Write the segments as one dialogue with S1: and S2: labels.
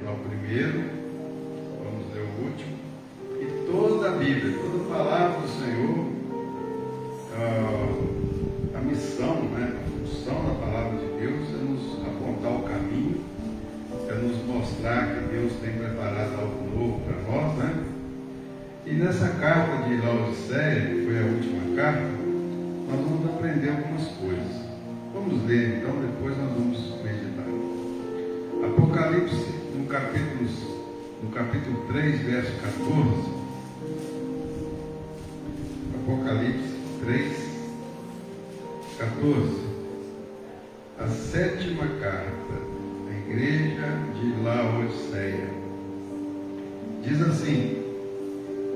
S1: Ao primeiro, vamos ler o último, e toda a Bíblia, toda a palavra do Senhor, a missão, a função da palavra de Deus é nos apontar o caminho, é nos mostrar que Deus tem preparado algo novo para nós, E nessa carta de Laodiceia, que foi a última carta, nós vamos aprender algumas coisas. Vamos ler então, depois nós vamos meditar. Apocalipse, no capítulo 3, verso 14. Apocalipse 3, 14. A sétima carta à igreja de Laodiceia. Diz assim: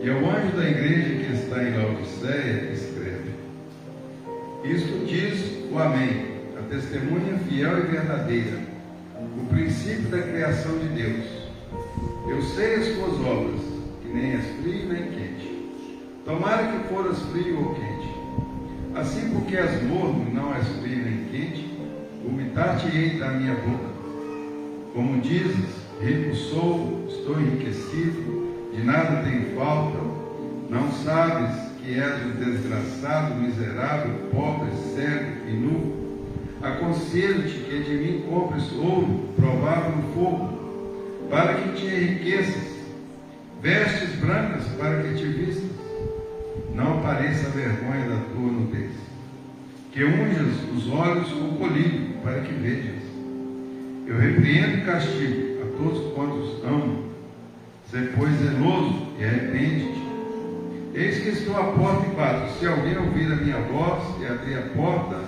S1: e ao anjo da igreja que está em Laodiceia, escreve: isto diz o Amém, a testemunha fiel e verdadeira, o princípio da criação de Deus. Eu sei as tuas obras, que nem és frio nem quente. Tomara que foras frio ou quente. Assim, porque és morno, não és frio nem quente, vomitar-te-ei da minha boca. Como dizes, rico sou, estou enriquecido, de nada tenho falta, não sabes que és um desgraçado, miserável, pobre, cego e nu? Aconselho-te que de mim compres ouro provável no fogo, para que te enriqueças, vestes brancas para que te vistas, não apareça a vergonha da tua nudez, que unjas os olhos com colírio para que vejas. Eu repreendo e castigo a todos quantos amo. Sê, pois, zeloso e arrepende-te. Eis que estou à porta e bato. Se alguém ouvir a minha voz e abrir a porta,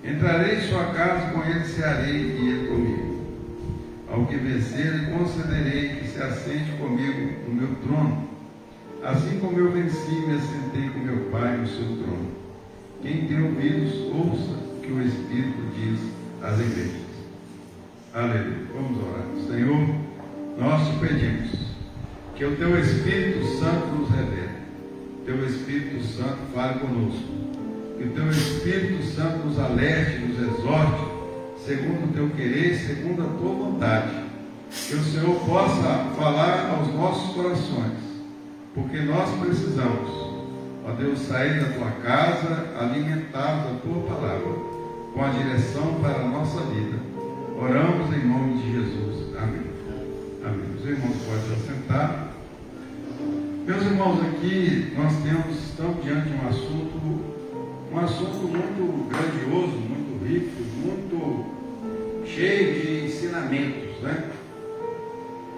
S1: entrarei em sua casa e com ele cearei e ele comigo. Ao que vencer, lhe concederei que se assente comigo no meu trono, assim como eu venci e me assentei com meu Pai no seu trono. Quem tem ouvidos, ouça o que o Espírito diz às igrejas. Aleluia. Vamos orar. Senhor, nós te pedimos que o teu Espírito Santo nos revele, teu Espírito Santo fale conosco, que o teu Espírito Santo nos alerte, nos exorte, segundo o teu querer, segundo a tua vontade, que o Senhor possa falar aos nossos corações, porque nós precisamos, ó Deus, sair da tua casa alimentados da tua palavra, com a direção para a nossa vida. Oramos em nome de Jesus. Amém. Amém. Os irmãos podem se assentar. Meus irmãos, aqui nós estamos diante de um assunto muito grandioso, muito rico, muito cheio de ensinamentos,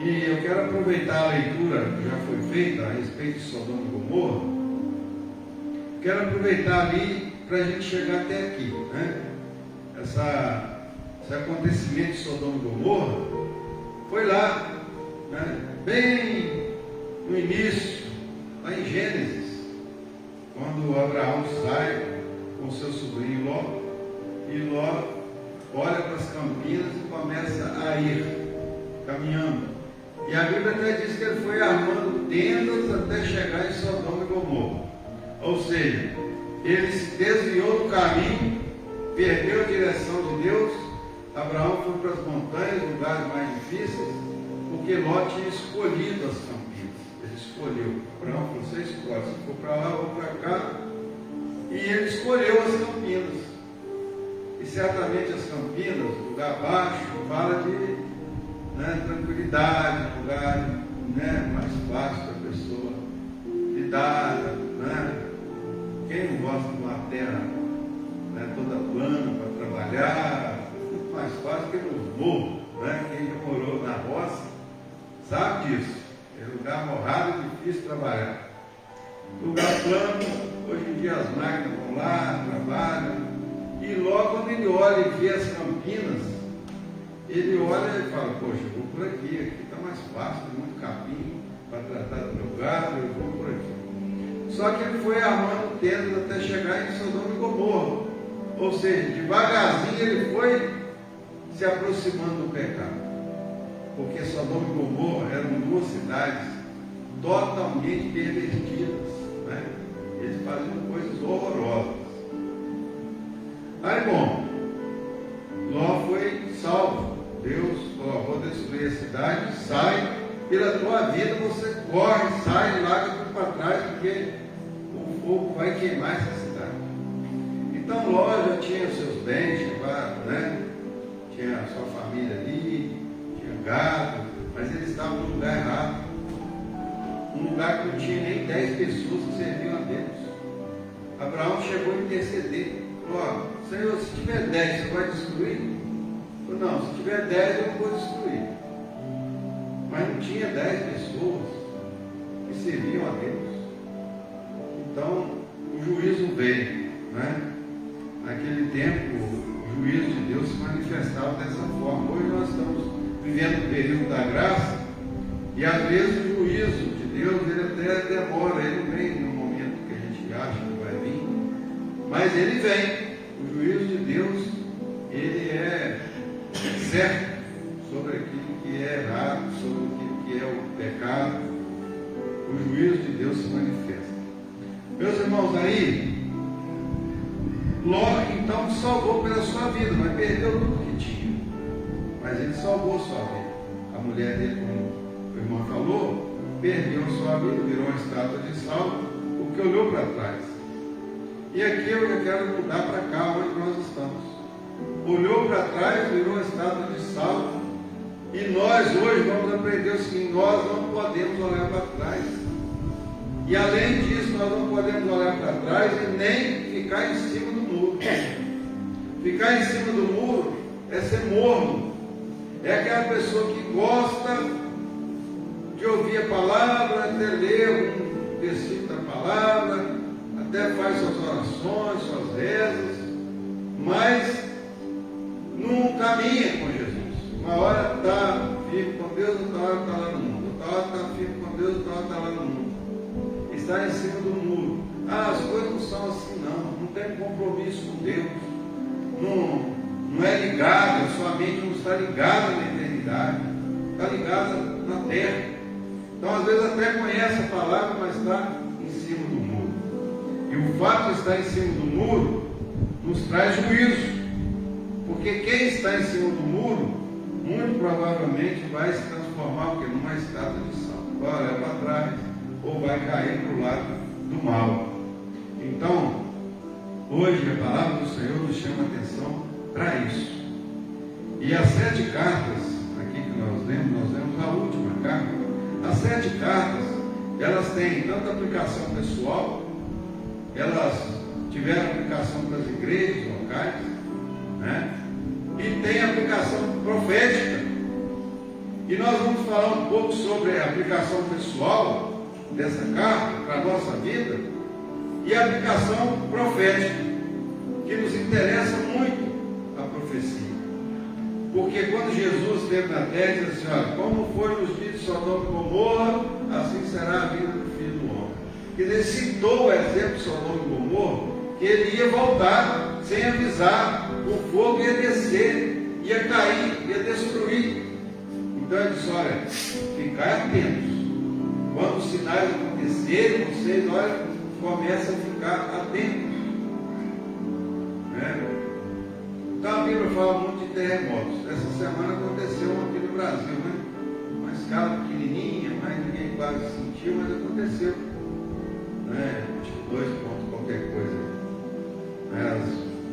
S1: E eu quero aproveitar a leitura que já foi feita a respeito de Sodoma e Gomorra. Quero aproveitar ali para a gente chegar até aqui, Esse acontecimento de Sodoma e Gomorra foi lá, bem no início, lá em Gênesis, quando Abraão sai com seu sobrinho Ló, e Ló olha para as campinas e começa a ir caminhando. E a Bíblia até diz que ele foi armando tendas até chegar em Sodoma e Gomorra. Ou seja, ele se desviou do caminho, perdeu a direção de Deus. Abraão foi para as montanhas, lugares mais difíceis, porque Ló tinha escolhido as campinas. Ele escolheu. Abraão falou: você escolhe, se for para lá, eu vou para cá. E ele escolheu as campinas. E certamente as campinas, lugar baixo, fala de tranquilidade, lugar mais fácil para a pessoa lidar. Quem não gosta de uma terra toda plana para trabalhar? Muito mais fácil que no morro. Quem já morou na roça sabe disso. É lugar morrado e difícil de trabalhar. Lugar plano, hoje em dia as máquinas vão lá, trabalham. E logo quando ele olha e vê as campinas, ele olha e fala: poxa, eu vou por aqui está mais fácil, tem muito capim para tratar do meu gado, eu vou por aqui. Só que ele foi armando tendas até chegar em Sodoma e Gomorra. Ou seja, devagarzinho ele foi se aproximando do pecado. Porque Sodoma e Gomorra eram duas cidades totalmente pervertidas. Eles faziam coisas horrorosas. Aí, bom, Ló foi salvo Deus falou: vou destruir a cidade, sai, pela tua vida você corre, sai, larga tudo para trás, porque o fogo vai queimar essa cidade. Então Ló já tinha os seus bens, tinha a sua família ali, tinha gado, mas ele estava no lugar errado. Um lugar que não tinha nem 10 pessoas que serviam a Deus. Abraão chegou a interceder. Falou: Senhor, se tiver 10, você vai destruir? Falou: não, se tiver 10 eu não vou destruir. Mas não tinha 10 pessoas que serviam a Deus. Então o juízo veio, Naquele tempo o juízo de Deus se manifestava dessa forma. Hoje nós estamos vivendo o período da graça, e às vezes o juízo de Deus ele até demora, ele não vem no momento que a gente acha que vai vir, mas ele vem. O juízo de Deus ele é certo sobre aquilo que é errado, sobre aquilo que é o pecado. O juízo de Deus se manifesta. Meus irmãos, aí Ló então salvou pela sua vida, mas perdeu tudo que tinha. Mas ele salvou sua vida. A mulher dele, como o irmão falou, perdeu sua vida, virou uma estátua de sal, porque olhou para trás. E aqui eu já quero mudar para cá, onde nós estamos. Olhou para trás, virou uma estátua de sal, e nós hoje vamos aprender o seguinte: nós não podemos olhar para trás. E além disso, nós não podemos olhar para trás e nem ficar em cima do muro. Ficar em cima do muro é ser morno. É aquela pessoa que gosta de ouvir a palavra, até ler um versículo da palavra, até faz suas orações, suas rezas, mas não caminha com Jesus. Uma hora está firme com Deus, outra hora está lá no mundo. Outra hora está firme com Deus, outra hora está lá no mundo. Está em cima do muro. As coisas não são assim, não tem compromisso com Deus, não é ligado, a sua mente não está ligada na eternidade, está ligada na terra. Então às vezes até conhece a palavra, mas está em cima do muro. E o fato de estar em cima do muro nos traz juízo, porque quem está em cima do muro muito provavelmente vai se transformar numa estátua de sal, vai olhar para trás ou vai cair para o lado do mal. Então, hoje a palavra do Senhor nos chama atenção para isso. E as 7 cartas, aqui que nós lemos a última carta. As 7 cartas, elas têm tanto aplicação pessoal, elas tiveram aplicação para as igrejas locais, e tem aplicação profética. E nós vamos falar um pouco sobre a aplicação pessoal dessa carta para a nossa vida e a aplicação profética, que nos interessa muito a profecia. Porque quando Jesus esteve na terra, ele disse assim: olha, como foi nos dias de Sodoma e Gomorra, assim será a vida do Filho do Homem. Ele citou o exemplo de Sodoma e Gomorra, que ele ia voltar sem avisar, o fogo ia descer, ia cair, ia destruir. Então ele disse: olha, ficai atentos. Quando os sinais acontecerem, vocês, começam a ficar atentos. Então a Bíblia fala muito de terremotos. Essa semana aconteceu um aqui no Brasil, uma escala pequenininha, mas ninguém quase sentiu, mas aconteceu. Tipo 2 pontos qualquer coisa.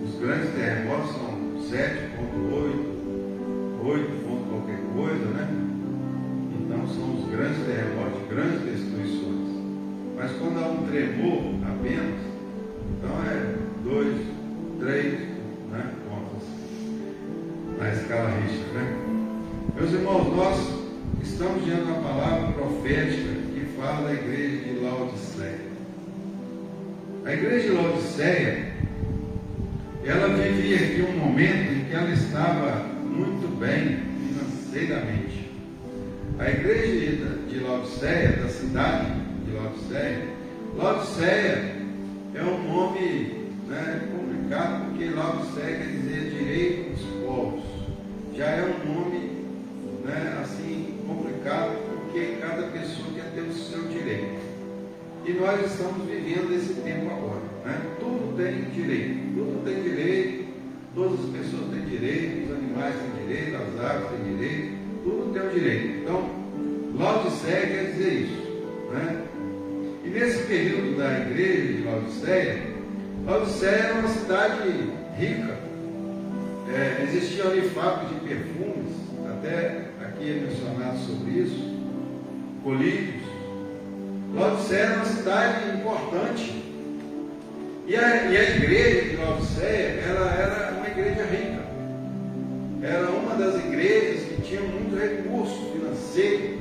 S1: Os grandes terremotos são 7,8, 8 pontos qualquer coisa, Então são os grandes terremotos, grandes destruições. Mas quando há um tremor apenas, então é 2, 3, pontos na escala Richter, Meus irmãos, nós estamos diante de uma palavra profética que fala da igreja de Laodiceia. A igreja de Laodiceia, ela vivia aqui um momento em que ela estava muito bem financeiramente. A igreja de Laodiceia, da cidade de Laodiceia, Laodiceia é um nome complicado, porque Laodiceia quer dizer direito dos povos. Já é um nome assim complicado, porque cada pessoa quer ter o seu direito. E nós estamos vivendo esse tempo agora. Tudo tem direito, todas as pessoas têm direito, os animais têm direito, as árvores têm direito, tudo tem o direito. Então, Laodiceia quer dizer isso, né? E nesse período da igreja de Laodiceia, Laodiceia era uma cidade rica. Existiam ali fábricas de perfumes, até aqui é mencionado sobre isso, colírios. Laodiceia era uma cidade importante. E a igreja de Laodiceia, ela era uma igreja rica. Era uma das igrejas que tinha muito recurso financeiro.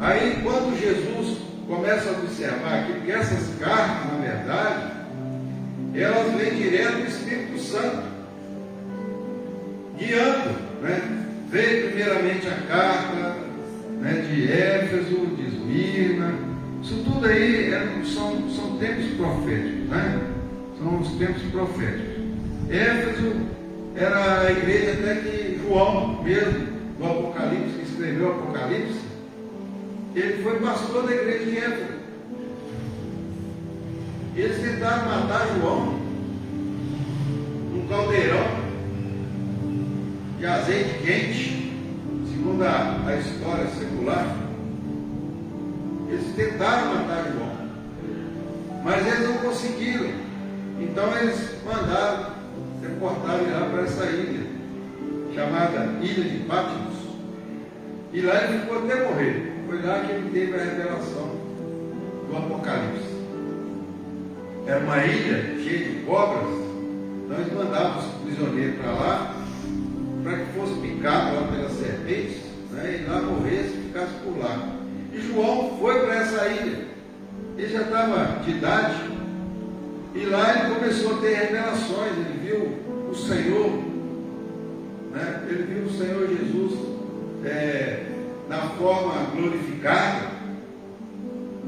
S1: Aí, quando Jesus começa a observar aqui, que essas cartas, na verdade, elas vêm direto do Espírito Santo, guiando, né? Veio primeiramente a carta, né, de Éfeso, de Esmirna. Isso tudo aí são tempos proféticos, né? São os tempos proféticos. Éfeso era a igreja até que João, mesmo, do Apocalipse, que escreveu o Apocalipse, ele foi pastor da igreja de Éfeso. Eles tentaram matar João num caldeirão de azeite quente, segundo a história secular. Eles tentaram matar João, mas eles não conseguiram. Então eles mandaram deportar ele lá para essa ilha, chamada Ilha de Patmos. E lá ele ficou até morrer. Foi lá que ele teve a revelação do Apocalipse. Era uma ilha cheia de cobras, então eles mandavam os prisioneiros para lá, para que fosse picado lá pelas serpentes, né, e lá morresse e ficasse por lá. E João foi para essa ilha. Ele já estava de idade, e lá ele começou a ter revelações. Ele viu o Senhor, né, ele viu o Senhor Jesus na forma glorificada,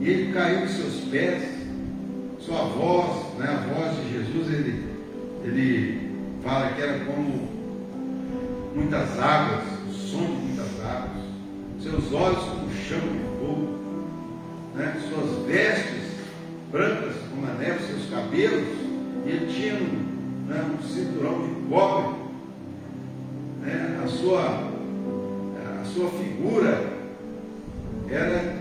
S1: e ele caiu em seus pés. Sua voz, né, a voz de Jesus, ele fala que era como muitas águas, o som de muitas águas, seus olhos como chama de fogo, né, suas vestes brancas como a neve, seus cabelos, e ele tinha um cinturão de cobre, né, a sua figura era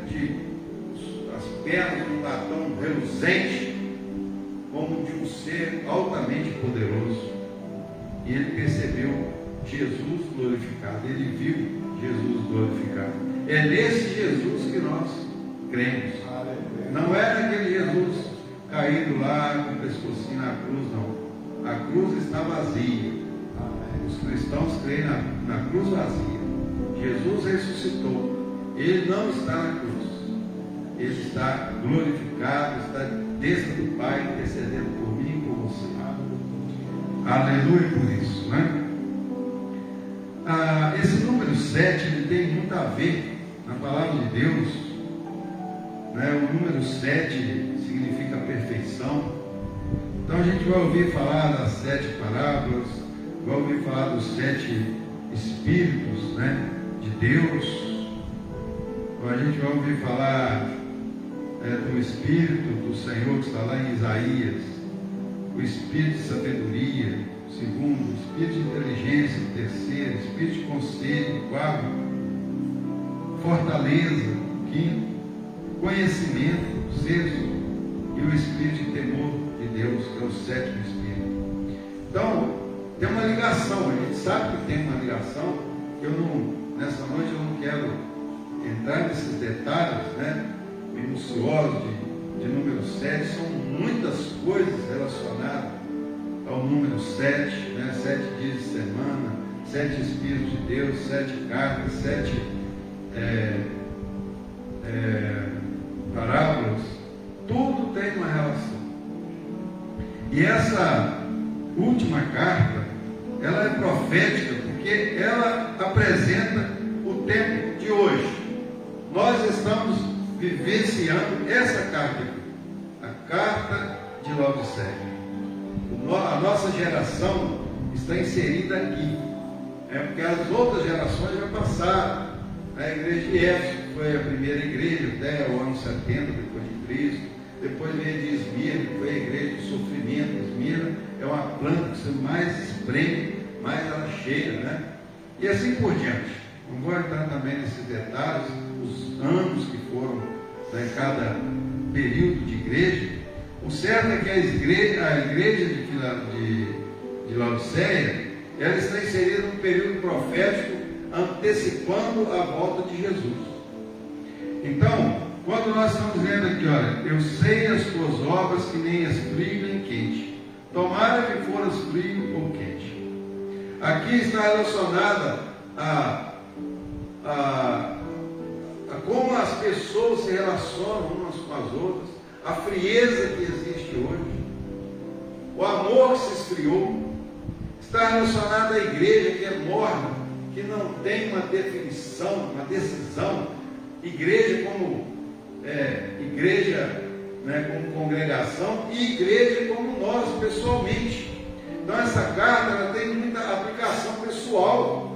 S1: as pernas de um latão reluzente, como de um ser altamente poderoso. E ele percebeu Jesus glorificado, ele viu Jesus glorificado. É nesse Jesus que nós cremos. Não é naquele Jesus caído lá com o pescocinho na cruz, não. A cruz está vazia. Os cristãos creem na cruz vazia. Jesus ressuscitou. Ele não está na cruz. Ele está glorificado, está desde do Pai, intercedendo por mim e por você. Aleluia por isso, né? Esse número 7, ele tem muito a ver na palavra de Deus, né? O número 7 significa perfeição. Então a gente vai ouvir falar das 7 parábolas, vai ouvir falar dos 7 Espíritos, né, de Deus. A gente vai ouvir falar do Espírito do Senhor que está lá em Isaías, o Espírito de sabedoria, segundo, o Espírito de inteligência, terceiro, Espírito de conselho, quarto, fortaleza, quinto, conhecimento, sexto, e o Espírito de temor de Deus, que é o 7º Espírito. Então, tem uma ligação, a gente sabe que tem uma ligação, que nessa noite eu não quero entrar nesses detalhes, né, minuciosos de número 7, são muitas coisas relacionadas ao número 7, né, 7 dias de semana, 7 Espíritos de Deus, 7 cartas, 7 parábolas, tudo tem uma relação. E essa última carta, ela é profética porque ela apresenta o tempo de hoje. Nós estamos vivenciando essa carta aqui, a carta de Laodiceia. A nossa geração está inserida aqui, porque as outras gerações já passaram. A igreja de Éfeso foi a primeira igreja até o ano 70 depois de Cristo. depois veio de Esmirna, que foi a igreja de sofrimento. Esmirna é uma planta que você mais espreme, mais ela cheira, né? E assim por diante. Não vou entrar também nesses detalhes, os anos que foram em cada período de igreja. O certo é que a igreja de Laodiceia, ela está inserida num período profético antecipando a volta de Jesus. Então, quando nós estamos vendo aqui, olha, eu sei as tuas obras que nem és frio nem quente, tomara que foras frio ou quente. Aqui está relacionada a como as pessoas se relacionam umas com as outras, a frieza que existe hoje, o amor que se esfriou. Está relacionada à igreja que é morna, que não tem uma definição, uma decisão. Igreja como igreja, né, como congregação, e igreja como nós pessoalmente. Então essa carta ela tem muita aplicação pessoal.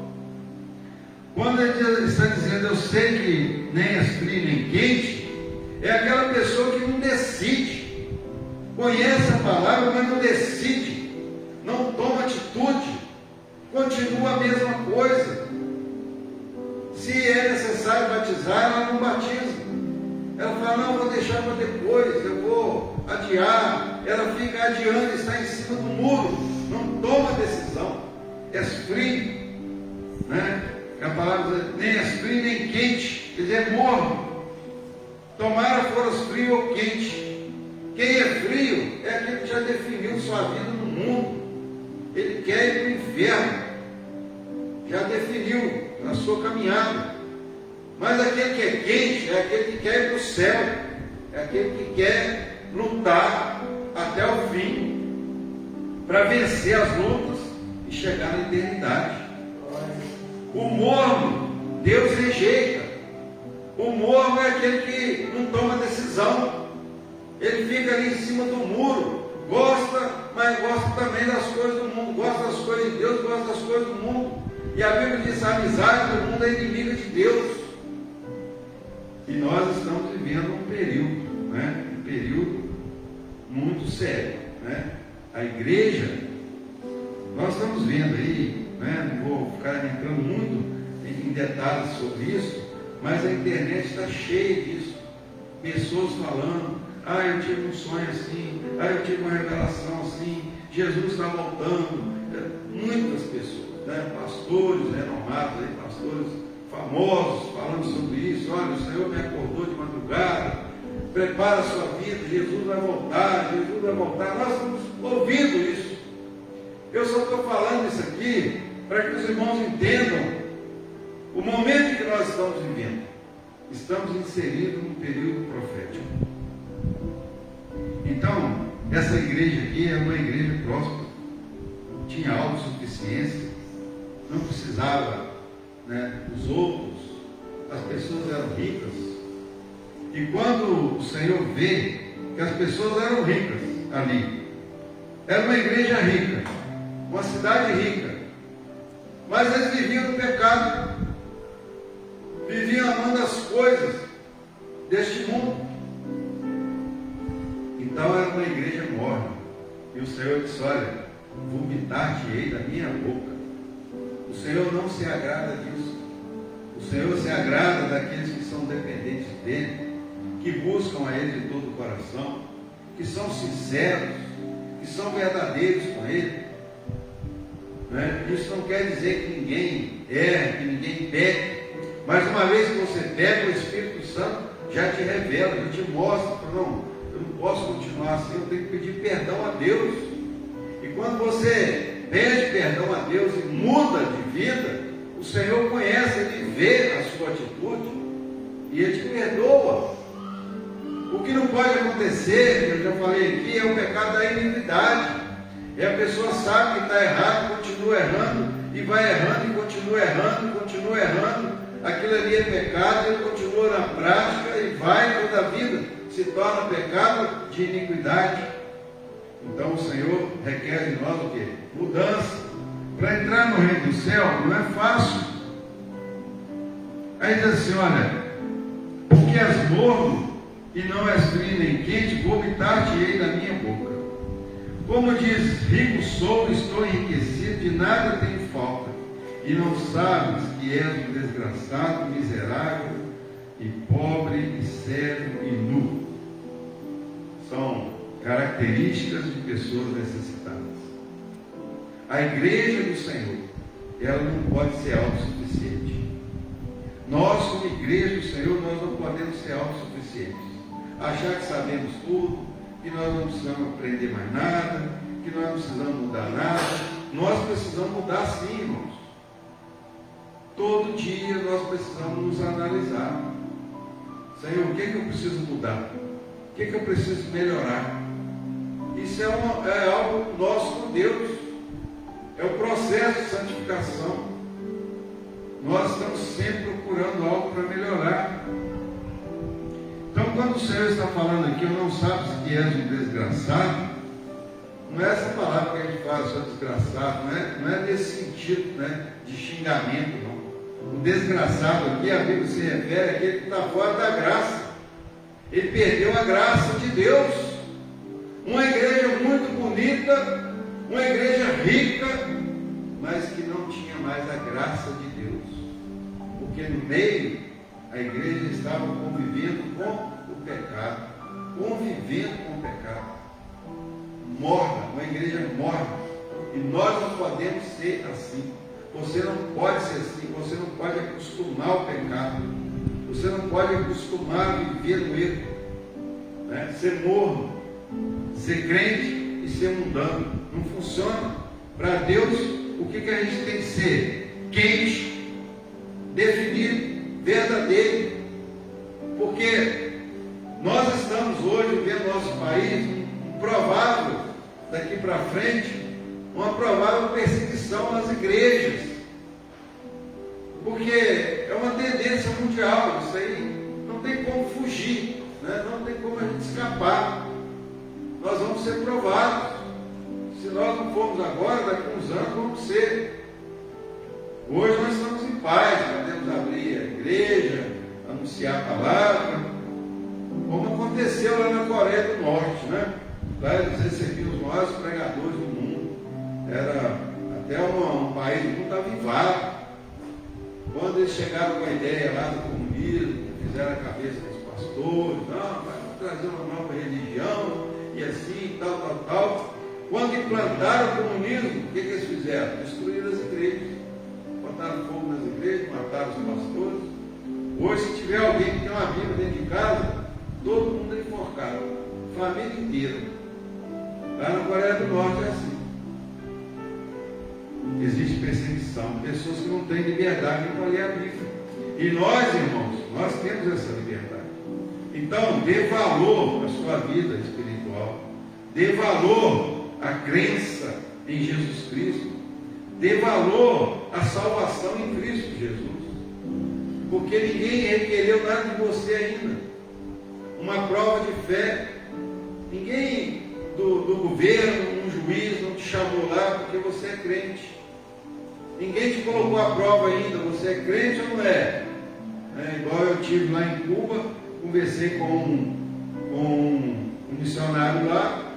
S1: Quando ele está dizendo eu sei que nem és frio nem quente, é aquela pessoa que não decide, conhece a palavra, mas não decide, não toma atitude, continua a mesma coisa. Se é necessário batizar, ela não batiza. Ela fala, não, vou deixar para depois, eu vou adiar. Ela fica adiando, está em cima do muro, não toma decisão. És frio, né? A palavra diz, nem és frio nem quente, quer dizer, é morno. Tomara foras frio ou quente. Quem é frio é aquele que já definiu sua vida no mundo. Ele quer ir para o inferno, já definiu a sua caminhada. Mas aquele que é quente é aquele que quer ir para o céu, é aquele que quer lutar até o fim, para vencer as lutas e chegar na eternidade. O morno, Deus rejeita. O morno é aquele que não toma decisão. Ele fica ali em cima do muro, gosta, mas gosta também das coisas do mundo, gosta das coisas de Deus, gosta das coisas do mundo. E a Bíblia diz que a amizade do mundo é inimiga de Deus. E nós estamos vivendo um período, né? Um período muito sério, né? A igreja, nós estamos vendo aí, né? Não vou ficar entrando muito em detalhes sobre isso, mas a internet está cheia disso. Pessoas falando, eu tive um sonho assim, eu tive uma revelação assim, Jesus está voltando. Muitas pessoas, né? Pastores renomados, pastores famosos falando sobre isso. Olha, o Senhor me acordou de madrugada, prepara a sua vida, Jesus vai voltar, Jesus vai voltar. Nós estamos ouvindo isso. Eu só estou falando isso aqui para que os irmãos entendam o momento que nós estamos vivendo. Estamos inseridos num período profético. Então, essa igreja aqui é uma igreja próspera, tinha autossuficiência, não precisava, né, dos outros, as pessoas eram ricas. E quando o Senhor vê que as pessoas eram ricas ali, era uma igreja rica, uma cidade rica, mas eles viviam no pecado, viviam amando as coisas deste mundo. Então era uma igreja morna. E o Senhor disse, olha, vomitar-te-ei da minha boca. O Senhor não se agrada disso. O Senhor se agrada daqueles que são dependentes dEle, que buscam a Ele de todo o coração, que são sinceros, que são verdadeiros com Ele. Né? Isso não quer dizer que ninguém erre, que ninguém peque, mas uma vez que você peca, o Espírito Santo já te revela, já te mostra, não, eu não posso continuar assim, eu tenho que pedir perdão a Deus. E quando você pede perdão a Deus e muda de vida, o Senhor conhece, Ele vê a sua atitude e Ele te perdoa. O que não pode acontecer, eu já falei aqui, é o pecado da iniquidade. É a pessoa sabe que está errado, continua errando, e vai errando, e continua errando, e continua errando. Aquilo ali é pecado, ele continua na prática, e vai toda a vida, se torna pecado de iniquidade. Então o Senhor requer de nós o quê? Mudança. Para entrar no reino do céu não é fácil. Aí diz assim, olha, porque és morno, e não és frio nem quente, vomitar-te-ei da minha boca. Como dizes, rico sou, estou enriquecido, de nada tenho falta, e não sabes que és um desgraçado, miserável, e pobre, e cego, e nu. São características de pessoas necessitadas. A igreja do Senhor, ela não pode ser autossuficiente. Nós, como igreja do Senhor, nós não podemos ser autossuficientes. Achar que sabemos tudo, que nós não precisamos aprender mais nada, que nós não precisamos mudar nada. Nós precisamos mudar sim, irmãos. Todo dia nós precisamos nos analisar. Senhor, o que é que eu preciso mudar? O que é que eu preciso melhorar? Isso é algo nosso com Deus. É o processo de santificação. Nós estamos sempre procurando algo para melhorar. Então, quando o Senhor está falando aqui, eu não sabes que és um desgraçado, não é essa palavra que a gente fala, seu desgraçado, não é nesse sentido, né, de xingamento, não. O desgraçado aqui, a Bíblia se refere àquele que está fora da graça. Ele perdeu a graça de Deus. Uma igreja muito bonita, uma igreja rica, mas que não tinha mais a graça de Deus. Porque no meio, a igreja estava convivendo com o pecado. Convivendo com o pecado. Morna, uma igreja morna. E nós não podemos ser assim. Você não pode ser assim. Você não pode acostumar o pecado. Você não pode acostumar a viver no erro. Né? Ser morno. Ser crente e ser mundano. Não funciona. Para Deus, o que a gente tem que ser? Quente, definido, verdadeiro. Porque nós estamos hoje vivendo no nosso país um provável, daqui para frente, uma provável perseguição nas igrejas. Porque é uma tendência mundial, isso aí não tem como fugir, né? Não tem como a gente escapar. Nós vamos ser provados. Se nós não formos agora, daqui a uns anos vamos ser. Hoje nós estamos em paz, podemos abrir a igreja, anunciar a palavra, como aconteceu lá na Coreia do Norte, né? Lá eles recebiam os maiores pregadores do mundo. Era até um país que não estava avivado. Quando eles chegaram com a ideia lá do comunismo, fizeram a cabeça dos pastores, não, vai trazer uma nova religião, e assim, tal. Quando implantaram o comunismo, o que eles fizeram? Destruíram as igrejas. Botaram fogo nas igrejas, mataram os pastores. Hoje, se tiver alguém que tem uma Bíblia dentro de casa, todo mundo é enforcado. Família inteira. Lá na Coreia do Norte é assim. Existe perseguição. Pessoas que não têm liberdade para ler a Bíblia. E nós, irmãos, nós temos essa liberdade. Então, dê valor à sua vida espiritual. Dê valor à crença em Jesus Cristo. Dê valor à salvação em Cristo Jesus. Porque ninguém requereu nada de você ainda. Uma prova de fé. Ninguém do governo, um juiz, não te chamou lá porque você é crente. Ninguém te colocou à prova ainda. Você é crente ou não é? Igual eu estive lá em Cuba, conversei com um missionário lá,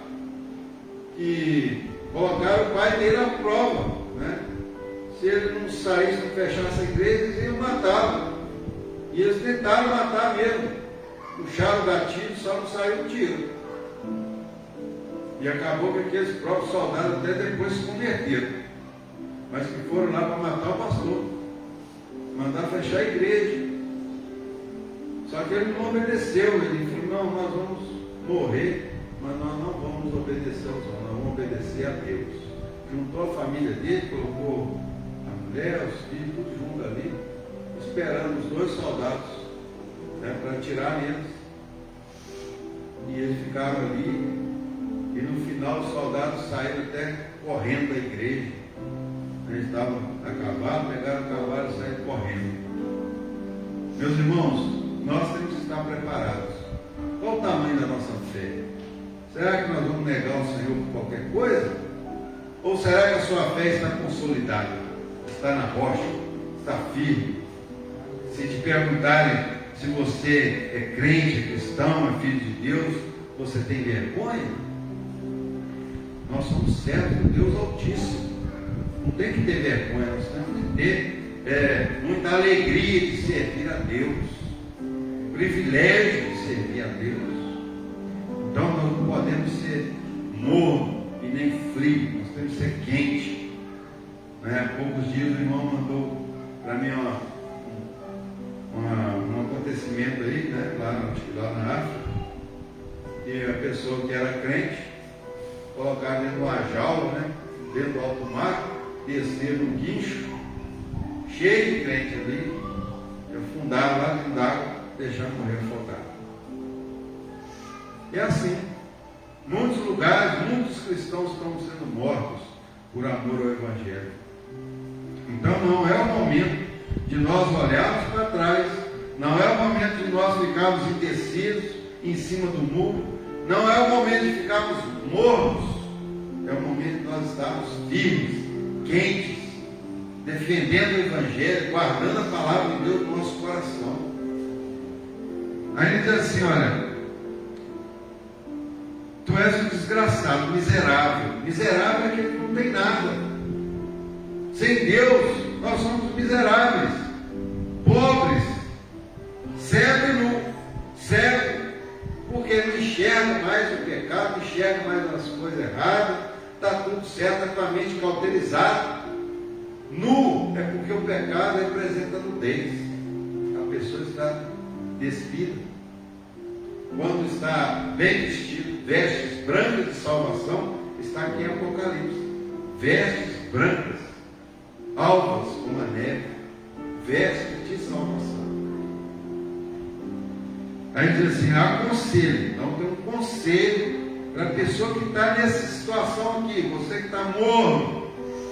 S1: que colocaram o pai dele à prova, né? Se ele não saísse, não fechasse a igreja, eles iam matá-lo. E eles tentaram matar mesmo. Puxaram o gatilho, só não saiu o tiro. E acabou que aqueles próprios soldados até depois se converteram. Mas que foram lá para matar o pastor. Mandar fechar a igreja. Só que ele não obedeceu. Ele falou, não, nós vamos morrer, mas nós não vamos obedecer aos homens, nós vamos obedecer a Deus. Juntou a família dele, colocou a mulher, os filhos, tudo junto ali, esperando os 2 soldados, né, para atirar neles. E eles ficaram ali, e no final os soldados saíram até correndo da igreja. Eles estavam a cavalo, pegaram o cavalo e saíram correndo. Meus irmãos, nós temos que estar preparados. Qual o tamanho da nossa fé? Será que nós vamos negar o Senhor por qualquer coisa? Ou será que a sua fé está consolidada? Está na rocha? Está firme? Se te perguntarem se você é crente, é cristão, é filho de Deus, você tem vergonha? Nós somos servos do Deus Altíssimo. Não tem que ter vergonha, nós temos que ter muita alegria de servir a Deus, privilégio de servir a Deus. Então nós não podemos ser morno e nem frio, nós temos que ser quente. Há poucos dias o irmão mandou para mim um acontecimento aí, né, lá na África, e a pessoa que era crente colocar dentro de uma jaula, né, dentro do alto mar, descer no guincho, cheio de crente ali, afundaram lá dentro d'água, deixaram morrer afogado. É assim, muitos lugares, muitos cristãos estão sendo mortos por amor ao Evangelho. Então não é o momento de nós olharmos para trás, não é o momento de nós ficarmos entecidos em cima do muro, não é o momento de ficarmos mornos, é o momento de nós estarmos firmes, quentes, defendendo o Evangelho, guardando a palavra de Deus no nosso coração. Aí ele diz assim: olha, tu és um desgraçado, miserável. Miserável é aquele que não tem nada. Sem Deus, nós somos miseráveis, pobres, cego e nu. Cego, porque não enxerga mais o pecado, não enxerga mais as coisas erradas, está tudo certo, está com a mente cauterizada. Nu é porque o pecado representa nudez. A pessoa está despida. Quando está bem vestido, vestes brancas de salvação, está aqui em Apocalipse. Vestes brancas, alvas como a neve, vestes de salvação. Aí diz assim: aconselho. Então tem um conselho para a pessoa que está nessa situação aqui, você que está morno,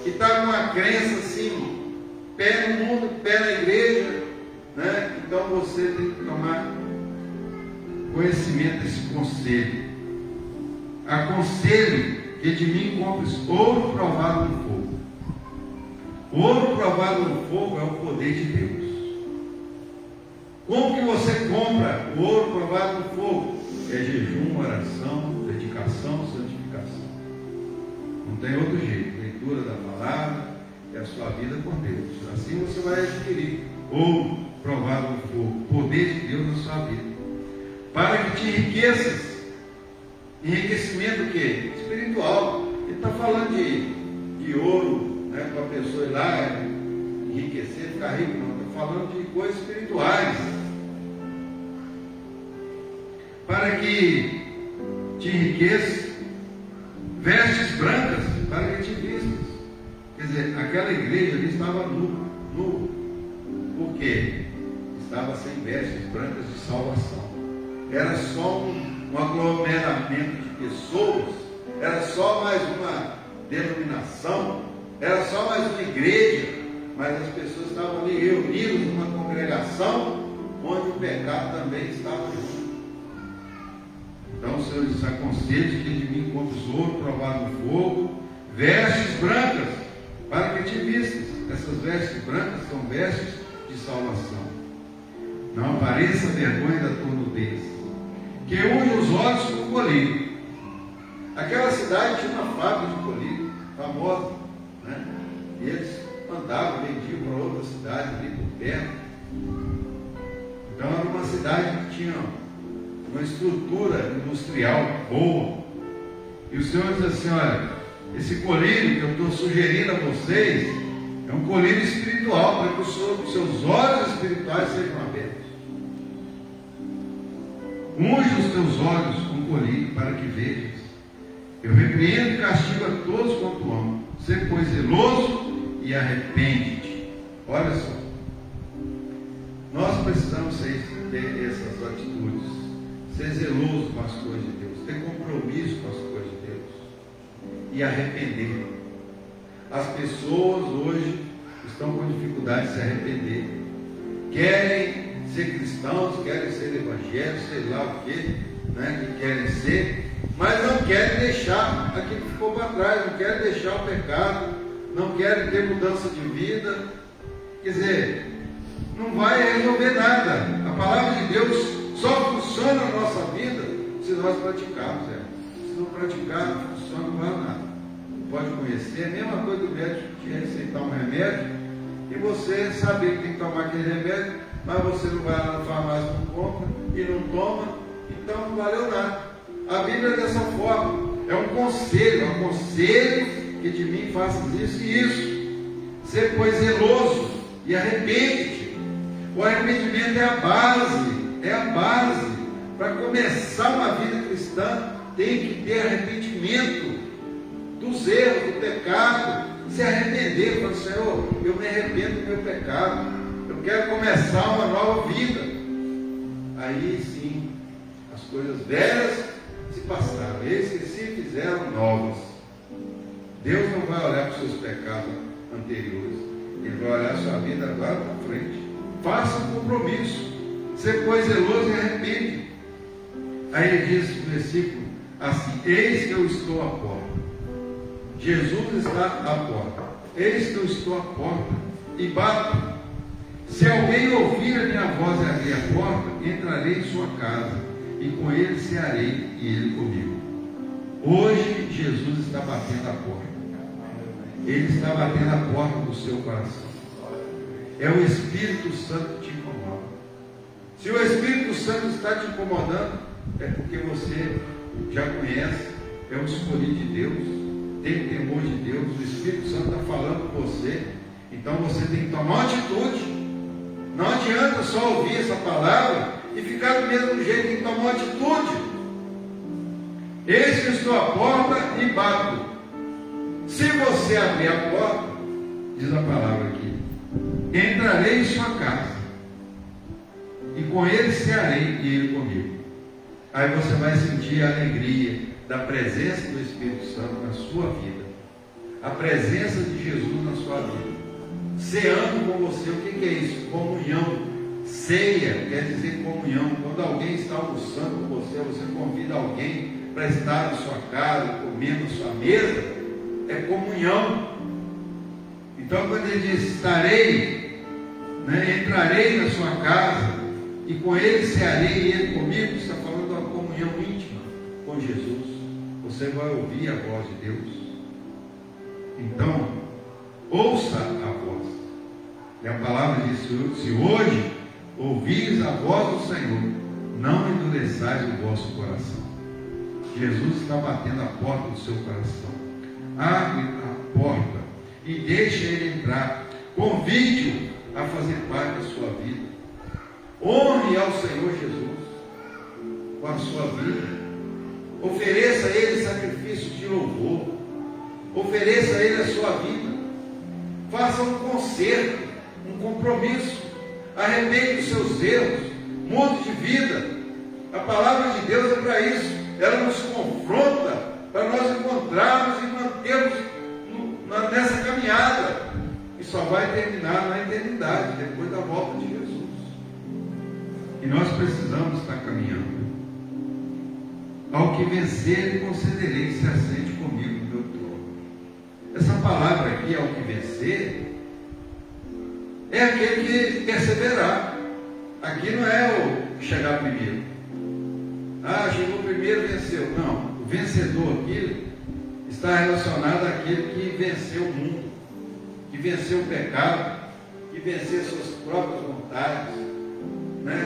S1: que está numa crença assim, pé no mundo, pé na igreja, né? Então você tem que tomar conhecimento desse conselho. Aconselho que de mim compres ouro provado no fogo. O ouro provado no fogo é o poder de Deus. Como que você compra o ouro provado no fogo? É jejum, oração, dedicação, santificação. Não tem outro jeito. Leitura da palavra e a sua vida com Deus. Assim você vai adquirir ouro provado no fogo, poder de Deus na sua vida, para que te enriqueças. Enriquecimento o quê? Espiritual. Ele está falando de ouro, né, para a pessoa ir lá enriquecer, ficar rico. Não, está falando de coisas espirituais. Para que te enriqueças, vestes brancas, para que te vistas. Quer dizer, aquela igreja ali estava nu. Por quê? Estava sem vestes brancas de salvação. Era só um aglomeramento de pessoas, era só mais uma denominação, era só mais uma igreja, mas as pessoas estavam ali reunidas numa congregação onde o pecado também estava junto. Então o Senhor diz: aconselho que de mim compres ouro provado no fogo, vestes brancas, para que te vistas. Essas vestes brancas são vestes de salvação. Não apareça vergonha da tua nudez, que unge os olhos com colírio. Aquela cidade tinha uma fábrica de colírio famosa, né? E eles andavam, vendiam para outra cidade ali por perto. Então era uma cidade que tinha uma estrutura industrial boa. E o Senhor diz assim: olha, esse colírio que eu estou sugerindo a vocês é um colírio espiritual, para que os seus olhos espirituais sejam abertos. Unge os teus olhos com colírio para que vejas. Eu repreendo e castigo a todos quanto amo. Sê, pois, zeloso e arrepende-te. Olha só, nós precisamos ter essas atitudes. Ser zeloso com as coisas de Deus, ter compromisso com as coisas de Deus e arrepender. As pessoas hoje estão com dificuldade de se arrepender. Querem ser cristãos, querem ser evangélicos, sei lá o que, né, que querem ser, mas não querem deixar aquilo que ficou para trás, não querem deixar o pecado, não querem ter mudança de vida. Quer dizer, não vai resolver nada. A palavra de nós praticarmos. Se não praticar, não funciona, não vale nada. Pode conhecer, é a mesma coisa do médico te receitar um remédio e você saber que tem que tomar aquele remédio, mas você não vai lá na farmácia, não compra e não toma, então não valeu nada. A Bíblia é dessa forma, é um conselho que de mim faças isso e isso. Ser, pois, zeloso e arrepende-te. O arrependimento é a base. Para começar uma vida cristã, tem que ter arrependimento dos erros, do pecado, se arrepender, falar, Senhor, eu me arrependo do meu pecado, eu quero começar uma nova vida. Aí sim, as coisas velhas se passaram, eles que se fizeram novas. Deus não vai olhar para os seus pecados anteriores, Ele vai olhar a sua vida agora para frente. Faça um compromisso, ser, pois, zeloso e arrepende. Aí ele diz no versículo assim: eis que eu estou à porta. Jesus está à porta. Eis que eu estou à porta e bato. Se alguém ouvir a minha voz e abrir a porta, entrarei em sua casa e com ele cearei e ele comigo. Hoje Jesus está batendo a porta. Ele está batendo a porta do seu coração. É o Espírito Santo que te incomoda. Se o Espírito Santo está te incomodando, é porque você já conhece, é um escolhido de Deus, tem temor de Deus, o Espírito Santo está falando com você, então você tem que tomar uma atitude. Não adianta só ouvir essa palavra e ficar do mesmo jeito, tem que tomar uma atitude. Eis que estou à porta e bato. Se você abrir a porta, diz a palavra aqui, entrarei em sua casa e com ele cearei e ele comigo. Aí você vai sentir a alegria da presença do Espírito Santo na sua vida, a presença de Jesus na sua vida, ceando com você. O que é isso? Comunhão. Ceia quer dizer comunhão. Quando alguém está almoçando com você, você convida alguém para estar na sua casa, comendo na sua mesa, é comunhão. Então quando ele diz estarei, entrarei na sua casa e com ele cearei e ele comigo, está falando de uma comunhão íntima com Jesus. Você vai ouvir a voz de Deus. Então, ouça a voz. E a palavra diz: se hoje ouvires a voz do Senhor, não endureçais o vosso coração. Jesus está batendo a porta do seu coração. Abre a porta e deixa ele entrar. Convide-o a fazer parte da sua vida. Honre ao Senhor Jesus com a sua vida. Ofereça a Ele sacrifício de louvor. Ofereça a Ele a sua vida. Faça um conserto, um compromisso. Arrepende dos seus erros. Mude de vida. A palavra de Deus é para isso. Ela nos confronta para nós encontrarmos e mantermos nessa caminhada. E só vai terminar na eternidade, depois da volta de Jesus. E nós precisamos estar caminhando. Ao que vencer, lhe concederei que se assente comigo no meu trono. Essa palavra aqui, ao que vencer, é aquele que perseverar. Aqui não é o chegar primeiro. Ah, chegou primeiro, venceu. Não, o vencedor aqui está relacionado àquele que venceu o mundo, que venceu o pecado, que venceu suas próprias vontades.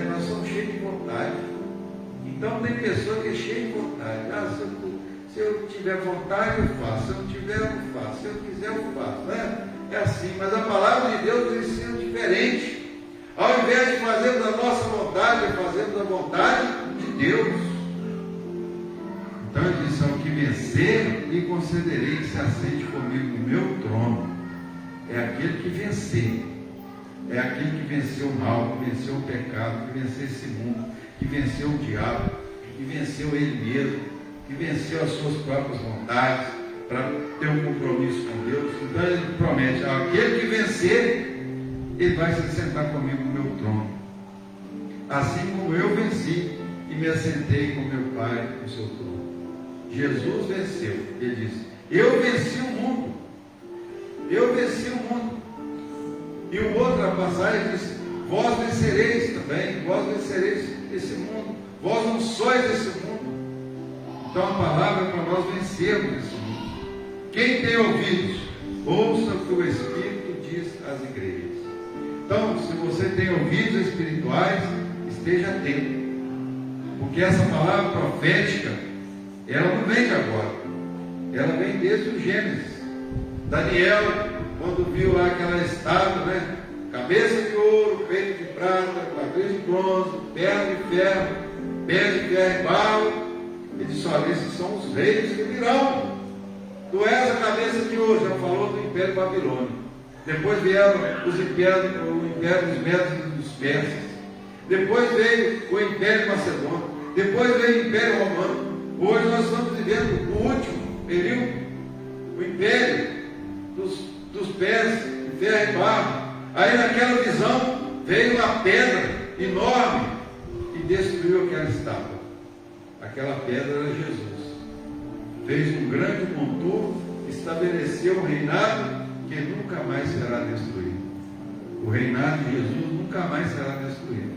S1: Nós somos cheios de vontade. Então tem pessoa que é cheia de vontade. Ah, se eu tiver vontade, eu faço. Se eu não tiver, eu não faço. Se eu quiser, eu faço. É assim. Mas a palavra de Deus nos ensina diferente. Ao invés de fazermos a nossa vontade, fazemos a vontade de Deus. Então ele disse: ao que vencer, lhe concederei que se assente comigo no meu trono. É aquele que vencer. É aquele que venceu o mal, que venceu o pecado, que venceu esse mundo, que venceu o diabo, que venceu ele mesmo, que venceu as suas próprias vontades, para ter um compromisso com Deus. Então ele promete: aquele que vencer, ele vai se sentar comigo no meu trono. Assim como eu venci e me assentei com meu Pai no seu trono. Jesus venceu. Ele disse: eu venci o mundo. Eu venci o mundo. E o outro, a passagem diz: vós vencereis também, vós vencereis esse mundo, vós não sois desse mundo. Então a palavra é para nós vencermos esse mundo. Quem tem ouvidos, ouça o que o Espírito diz às igrejas. Então, se você tem ouvidos espirituais, esteja atento. Porque essa palavra profética, ela não vem de agora. Ela vem desde o Gênesis. Daniel, quando viu lá aquela estátua, né? Cabeça de ouro, peito de prata, quadris de bronze, perna de ferro, pés de ferro e barro, ele disse: olha, esses são os reis que virão. Tu és a cabeça de ouro, já falou do Império Babilônico. Depois vieram o Império dos Medos e dos Persas. Depois veio o Império Macedônio. Depois veio o Império Romano. Hoje nós estamos vivendo o último período, o Império dos pés de ferro e barro. Aí naquela visão veio uma pedra enorme e destruiu aquela estátua. Aquela pedra era Jesus. Fez um grande monturo, estabeleceu um reinado que nunca mais será destruído. O reinado de Jesus nunca mais será destruído.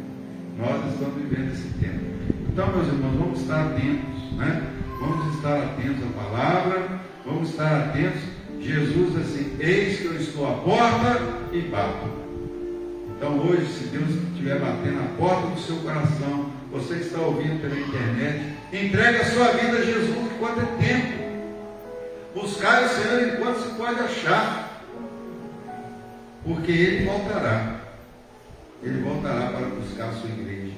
S1: Nós estamos vivendo esse tempo. Então, meus irmãos, vamos estar atentos, né? Vamos estar atentos à palavra, vamos estar atentos. Jesus assim: eis que eu estou à porta e bato. Então hoje, se Deus estiver batendo na porta do seu coração, você que está ouvindo pela internet, entregue a sua vida a Jesus enquanto é tempo. Buscar o Senhor enquanto se pode achar. Porque Ele voltará. Ele voltará para buscar a sua igreja.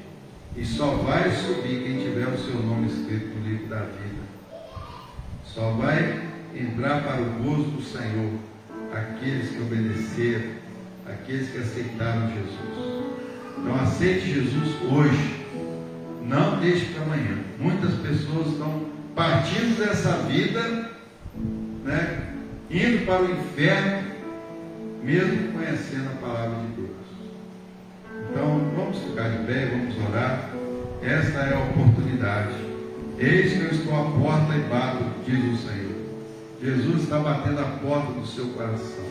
S1: E só vai subir quem tiver o seu nome escrito no livro da vida. Só vai entrar para o gozo do Senhor aqueles que obedeceram, aqueles que aceitaram Jesus. Então aceite Jesus hoje, não deixe para amanhã. Muitas pessoas estão partindo dessa vida, né, indo para o inferno, mesmo conhecendo a palavra de Deus. Então vamos ficar de pé, vamos orar. Esta é a oportunidade. Eis que eu estou à porta e bato, diz o Senhor. Jesus está batendo a porta do seu coração.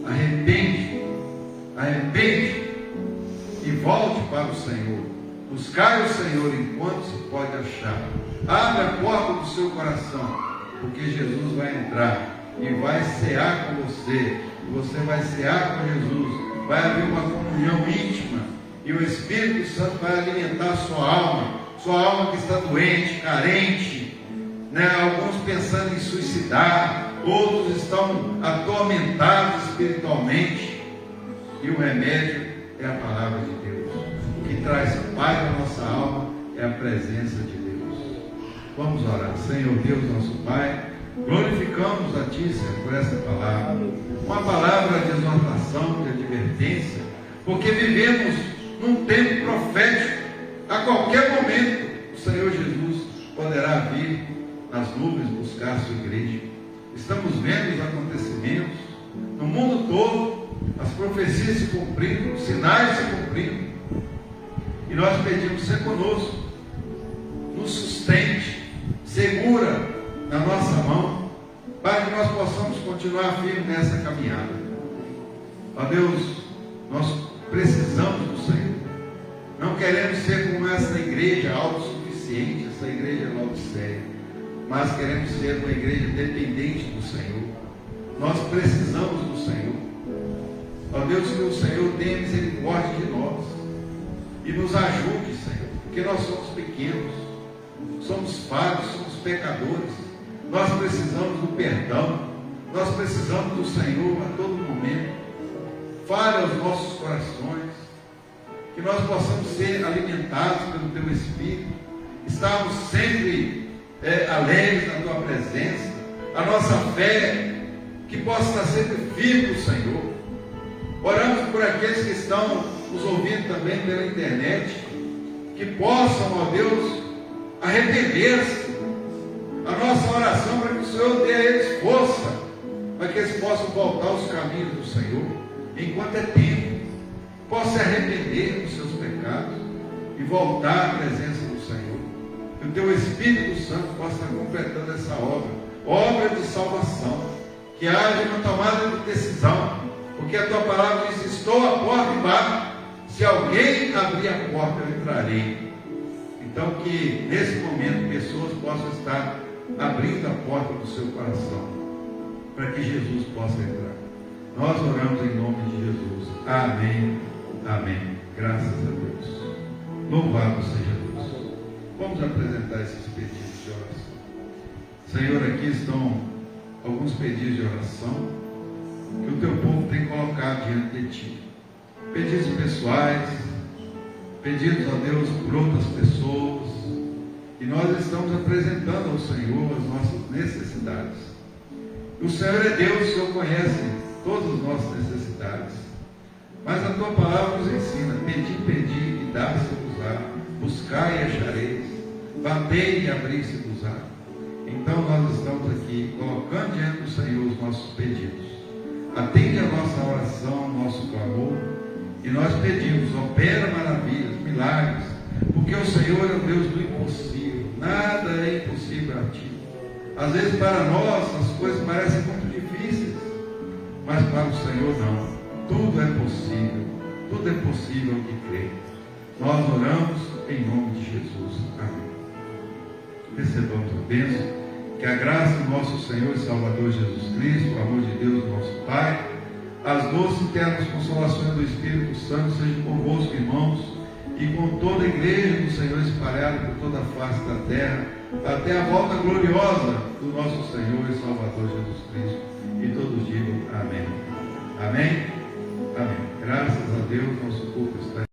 S1: Arrepende e volte para o Senhor. Buscai o Senhor enquanto se pode achar. Abre a porta do seu coração, porque Jesus vai entrar e vai cear com você. E você vai cear com Jesus. Vai haver uma comunhão íntima e o Espírito Santo vai alimentar a sua alma que está doente, carente, né? Alguns pensando em suicidar, outros estão atormentados espiritualmente, e o remédio é a palavra de Deus. O que traz paz à nossa alma é a presença de Deus. Vamos orar. Senhor Deus, nosso Pai, glorificamos a Ti, Senhor, por essa palavra, uma palavra de exortação, de advertência, porque vivemos num tempo profético. A qualquer momento o Senhor Jesus poderá vir nas nuvens buscar a sua igreja. Estamos vendo os acontecimentos no mundo todo, as profecias se cumprindo, os sinais se cumprindo, e nós pedimos: ser conosco, nos sustente, segura na nossa mão, para que nós possamos continuar firmes nessa caminhada. Ó Deus, nós precisamos do Senhor. Não queremos ser como essa igreja autossuficiente, essa igreja Laodiceia, mas queremos ser uma igreja dependente do Senhor. Nós precisamos do Senhor. Ó Deus, que o Senhor tenha misericórdia de nós e nos ajude, Senhor, porque nós somos pequenos, somos falhos, somos pecadores. Nós precisamos do perdão, nós precisamos do Senhor a todo momento. Fale aos nossos corações, que nós possamos ser alimentados pelo Teu Espírito, estarmos sempre alegres na Tua presença, a nossa fé que possa estar sempre firme no Senhor. Oramos por aqueles que estão nos ouvindo também pela internet, que possam, ó Deus, arrepender-se. A nossa oração para que o Senhor dê a eles força, para que eles possam voltar aos caminhos do Senhor, enquanto é tempo, possam se arrepender dos seus pecados e voltar à presença do Senhor. Que o Teu Espírito Santo possa estar completando essa obra de salvação, que haja uma tomada de decisão, porque a Tua palavra diz: estou à porta e bato, se alguém abrir a porta eu entrarei. Então que nesse momento pessoas possam estar abrindo a porta do seu coração, para que Jesus possa entrar. Nós oramos em nome de Jesus. Amém. Amém. Graças a Deus. Louvado seja Deus. Vamos apresentar esses pedidos de oração. Senhor, aqui estão alguns pedidos de oração que o teu povo tem colocado diante de ti. Pedidos pessoais, pedidos a Deus por outras pessoas, e nós estamos apresentando ao Senhor as nossas necessidades. O Senhor é Deus, o Senhor conhece todas as nossas necessidades, mas a tua palavra nos ensina: pedi, e dar-se-vos-á, buscai e achareis, batei e abri-se-vos-á. Então nós estamos aqui colocando diante do Senhor os nossos pedidos. Atende a nossa oração, nosso clamor, e nós pedimos: opera maravilhas, milagres, porque o Senhor é o Deus do impossível. Nada é impossível a ti. Às vezes para nós as coisas parecem muito difíceis, mas para o Senhor não. Tudo é possível. Tudo é possível ao que crê. Nós oramos em nome de Jesus. Amém. Recebamos a bênção. Que a graça do nosso Senhor e Salvador Jesus Cristo, o amor de Deus, nosso Pai, as doces e ternas consolações do Espírito Santo sejam convosco, irmãos, e com toda a igreja do Senhor espalhada por toda a face da terra, até a volta gloriosa do nosso Senhor e Salvador Jesus Cristo. E todos digam amém. Amém? Amém. Graças a Deus, nosso culto está